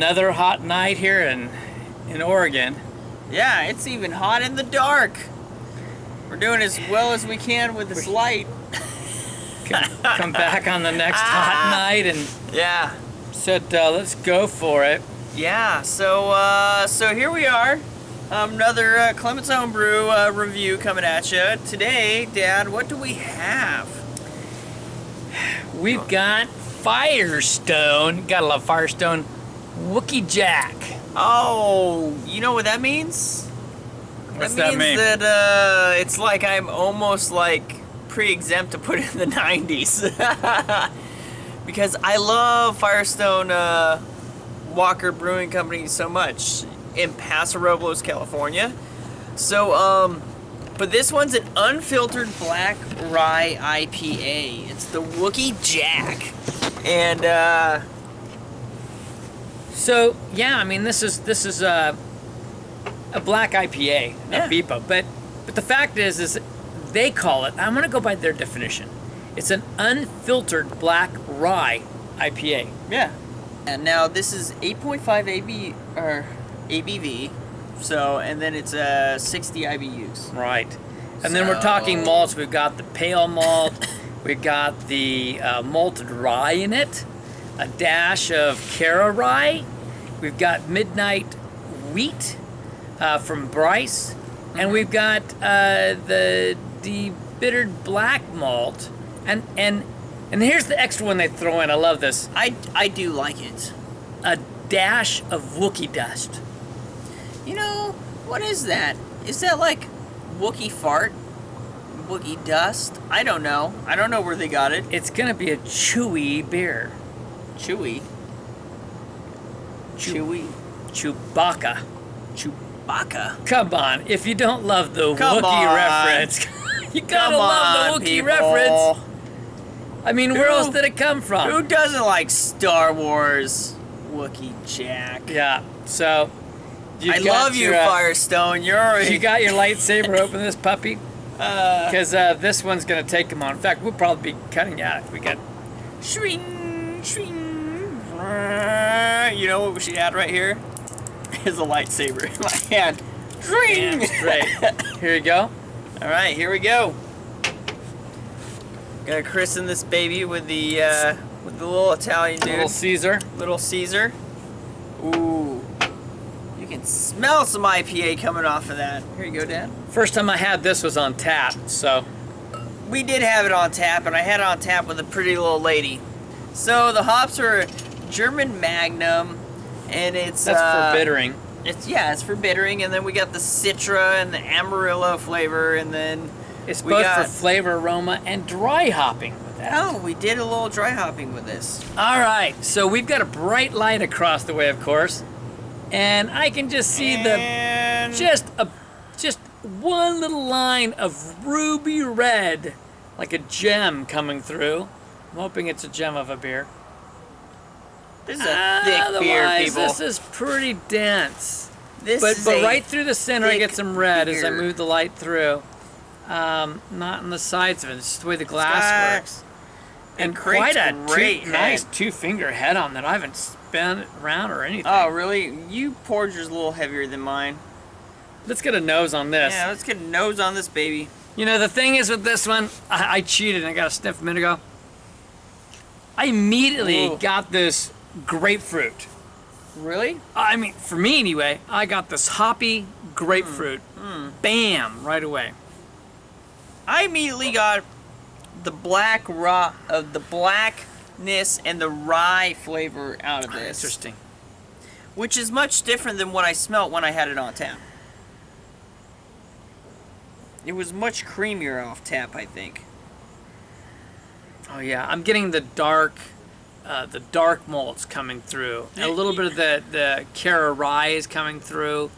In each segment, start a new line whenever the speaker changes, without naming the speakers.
another hot night here in Oregon.
Yeah, it's even hot in the dark. We're doing as well as we can with this light.
Come back on the next hot night and
yeah,
said let's go for it.
Yeah. So here we are, another Clement's Homebrew review coming at you today. Dad, what do we have?
We've got Firestone. Gotta love Firestone. Wooky Jack.
Oh, you know what that means?
What's
that
that
means
mean?
that it's like I'm almost like pre-exempt to put it in the 90s. Because I love Firestone Walker Brewing Company so much in Paso, Robles, California. So, but this one's an unfiltered black rye IPA. It's the Wookey Jack. And,
so, yeah, I mean, this is a black IPA,
Yeah.
a BIPA, but the fact is they call it, I'm gonna go by their definition. It's an unfiltered black rye IPA.
yeah. And now this is 8.5 ABV, so, and then it's 60 IBUs.
Right. And then we're talking malts. We've got the pale malt, we've got the malted rye in it, a dash of Cara-Rye, we've got midnight wheat from Bryce, and we've got the bittered black malt, and here's the extra one they throw in. I love this.
I do like it.
A dash of Wookie dust.
You know, what is that? Is that like Wookie fart? Wookie dust? I don't know. I don't know where they got it.
It's gonna be a chewy beer.
Chewy. Chewy.
Chewbacca.
Chewbacca.
Come on, if you don't love the
Come
Wookiee
on.
reference, you gotta
Come
love
on,
the Wookiee
people.
reference. I mean, where
Who-
else did it come from?
Who doesn't like Star Wars? Wookie Jack.
Yeah, so
I love you, Firestone.
You got your lightsaber open this puppy? Because this one's gonna take him on. In fact, we'll probably be cutting out if we get.
Shring, shring. You know what we should add right here? Is a lightsaber in my hand. Shring.
Damn straight. Here you go.
All right, here we go. Gonna christen this baby with the little Italian dude,
Little Caesar.
Little Caesar. Ooh, you can smell some IPA coming off of that. Here you go, Dad.
First time I had this was on tap, so
We did have it on tap, and I had it on tap with a pretty little lady. So the hops are German Magnum, and it's
that's for bittering.
It's for bittering, and then we got the Citra and the Amarillo flavor, and then
It's
we
both
got,
for flavor, aroma, and dry hopping with that.
Oh, we did a little dry hopping with this.
All right, so we've got a bright light across the way, of course, and I can just see
And
just one little line of ruby red, like a gem coming through. I'm hoping it's a gem of a beer.
this is a thick beer,
Otherwise,
people.
this is pretty dense.
This
But
is
but
a
right through the center, I
thick
get some red as I
beer.
move the light through. Not on the sides of it. It's just the way the glass
got-
works. And
creates
quite a
great
nice
head.
two-finger head on that. I haven't spun it around or anything.
Oh, really? You poured yours a little heavier than mine.
Let's get a nose on this.
Yeah, let's get a nose on this baby.
You know, the thing is with this one, I cheated and I got a sniff a minute ago. I immediately
Ooh.
got this grapefruit.
Really?
I mean, for me anyway, I got this hoppy grapefruit. Bam, right away.
I immediately got the the blackness and the rye flavor out of this,
Interesting.
which is much different than what I smelt when I had it on tap. It was much creamier off tap, I think.
Oh yeah, I'm getting the dark malts coming through. And a little bit of the Cara-Rye is coming through.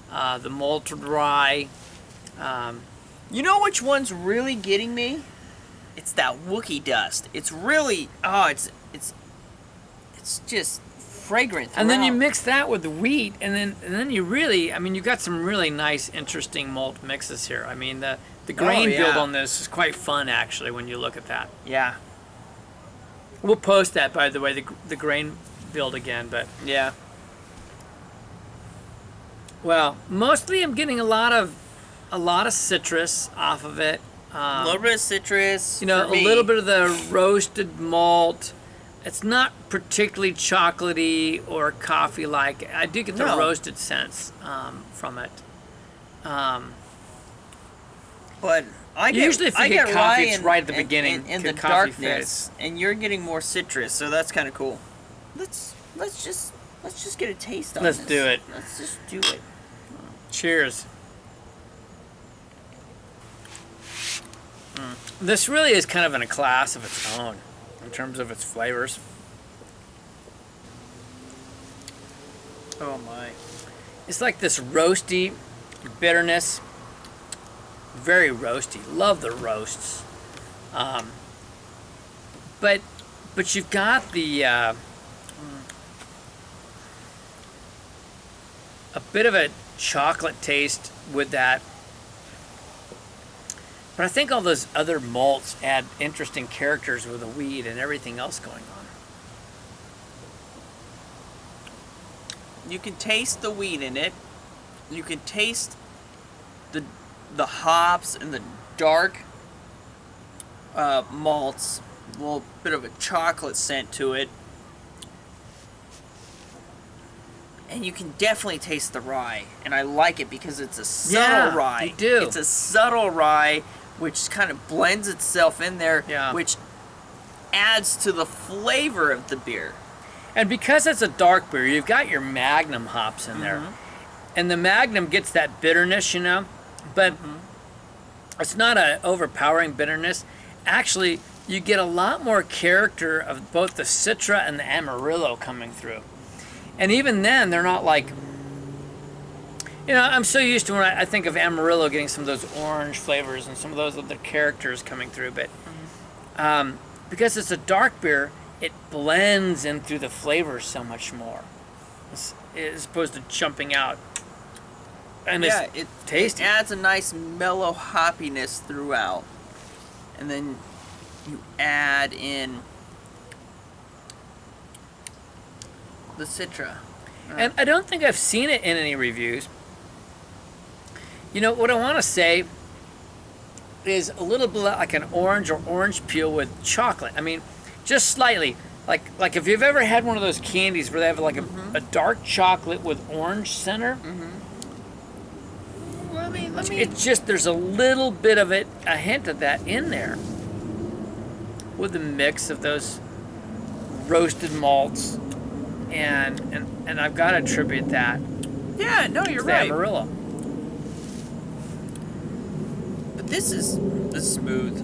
The malted rye.
You know which one's really getting me? It's that Wookie dust. It's really, it's just fragrant.
And then you
throughout.
mix that with the wheat, and then you really, I mean, you've got some really nice, interesting malt mixes here. I mean, the grain
yeah.
build on this is quite fun, actually, when you look at that.
Yeah,
We'll post that, by the way, the grain build again, but
yeah.
Well, mostly I'm getting a lot of citrus off of it.
A little bit of citrus.
You know,
for
a
me.
little bit of the roasted malt. It's not particularly chocolatey or coffee-like. I do get the
No.
roasted sense from it.
But I get,
Usually if you
I
get
get
coffee,
rye
it's
and-
right at the
and-
beginning,
and
'cause
the
coffee
darkness,
fades.
and you're getting more citrus, so that's kind of cool. Let's just get a taste on
Let's
this.
do it.
Let's just do it.
Cheers. This really is kind of in a class of its own in terms of its flavors.
Oh my.
It's like this roasty bitterness. Very roasty. Love the roasts. But you've got the a bit of a chocolate taste with that. But I think all those other malts add interesting characters with the weed and everything else going on.
You can taste the wheat in it. You can taste the hops and the dark malts. A little bit of a chocolate scent to it. And you can definitely taste the rye. And I like it because it's a subtle rye.
You do.
It's a subtle rye which kind of blends itself in there,
Yeah.
which adds to the flavor of the beer.
And because it's a dark beer, you've got your Magnum hops in there. And the Magnum gets that bitterness, you know, but it's not an overpowering bitterness. Actually, you get a lot more character of both the Citra and the Amarillo coming through. And even then, they're not like, you know, I'm so used to when I think of Amarillo getting some of those orange flavors and some of those other characters coming through, but because it's a dark beer, it blends in through the flavors so much more, as opposed to jumping out. And
Yeah,
it's
it
tasty.
adds a nice mellow hoppiness throughout. And then you add in the Citra.
And I don't think I've seen it in any reviews. You know, what I want to say is a little bit like an orange or orange peel with chocolate. I mean, just slightly. Like if you've ever had one of those candies where they have like a dark chocolate with orange center,
Let me.
it's just, there's a little bit of it, a hint of that in there. With the mix of those roasted malts. And I've got to attribute that
Yeah, no, you're
to the
right.
Amarillo.
But this is smooth.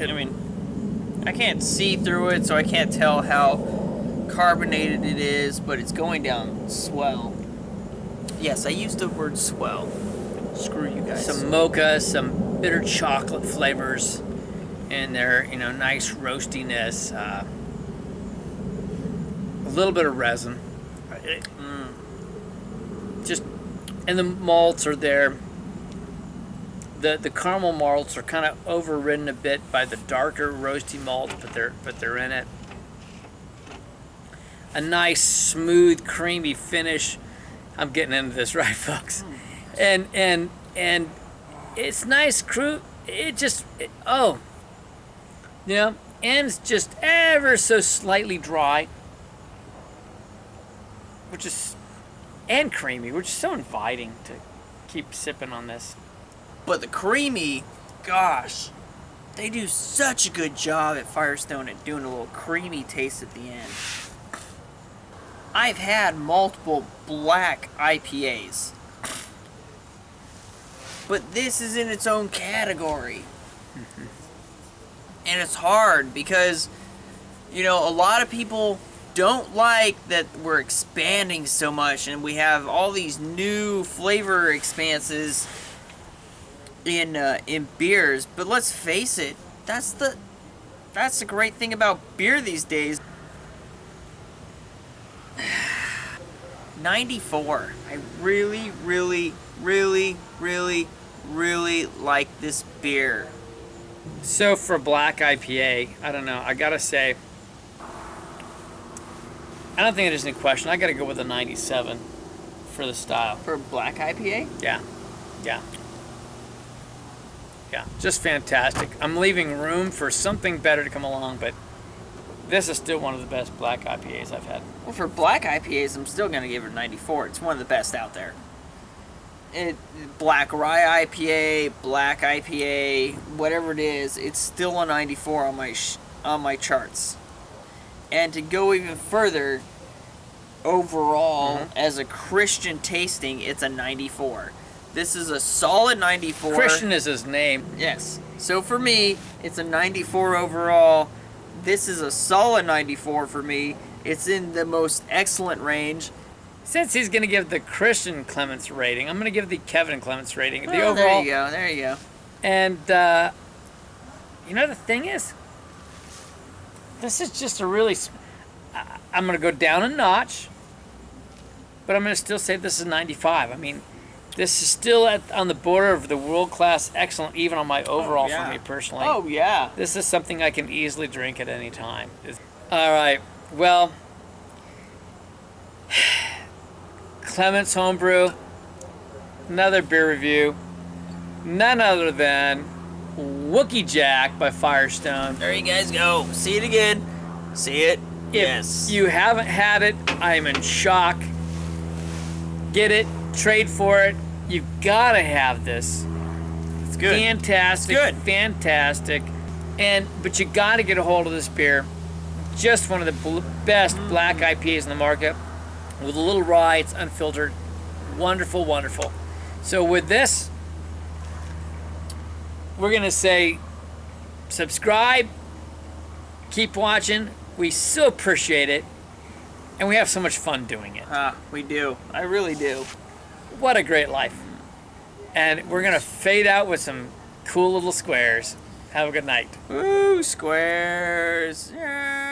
I mean, I can't see through it, so I can't tell how carbonated it is, but it's going down swell. Yes, I used the word swell. Screw you guys.
Some mocha, some bitter chocolate flavors in there, you know, nice roastiness. A little bit of resin. Just, and the malts are there. The caramel malts are kind of overridden a bit by the darker roasty malts, but they're in it. A nice smooth creamy finish. I'm getting into this, right, folks? And it's nice crew. You know, and it's just ever so slightly dry, and creamy, which is so inviting to keep sipping on this.
But the creamy, gosh, they do such a good job at Firestone at doing a little creamy taste at the end. I've had multiple black IPAs, but this is in its own category. And it's hard because, you know, a lot of people don't like that we're expanding so much and we have all these new flavor expanses in beers, but let's face it, that's the great thing about beer these days. 94. I really, really, really, really, really like this beer.
So for black IPA, I don't know. I gotta say, I don't think there's any question. I gotta go with a 97 for the style.
For black IPA?
Yeah, yeah, yeah. Just fantastic. I'm leaving room for something better to come along, but this is still one of the best black IPAs I've had.
Well, for black IPAs, I'm still going to give it a 94. It's one of the best out there. Black Rye IPA, black IPA, whatever it is, it's still a 94 on my charts. And to go even further, overall, as a Christian tasting, it's a 94. This is a solid 94.
Christian is his name.
Yes. So for me, it's a 94 overall. This is a solid 94 for me. It's in the most excellent range.
Since he's going to give the Christian Clements rating, I'm going to give the Kevin Clements rating. The
Oh,
overall.
there you go. There you go.
And, you know, the thing is, this is just a really. I'm going to go down a notch, but I'm going to still say this is 95. I mean, this is still on the border of the world-class excellent, even on my overall for me personally.
Oh, yeah.
This is something I can easily drink at any time. All right. Well, Clements Homebrew, another beer review, none other than Wookey Jack by Firestone.
There you guys go. See it again. See it.
If you haven't had it, I'm in shock. Get it, trade for it. You've got to have this.
It's good.
Fantastic.
It's good.
Fantastic. But you got to get a hold of this beer. Just one of the best black IPAs in the market. With a little rye, it's unfiltered. Wonderful, wonderful. So with this, we're going to say subscribe, keep watching. We so appreciate it, and we have so much fun doing it.
We do. I really do.
What a great life. And we're going to fade out with some cool little squares. Have a good night.
Ooh, squares. Yeah.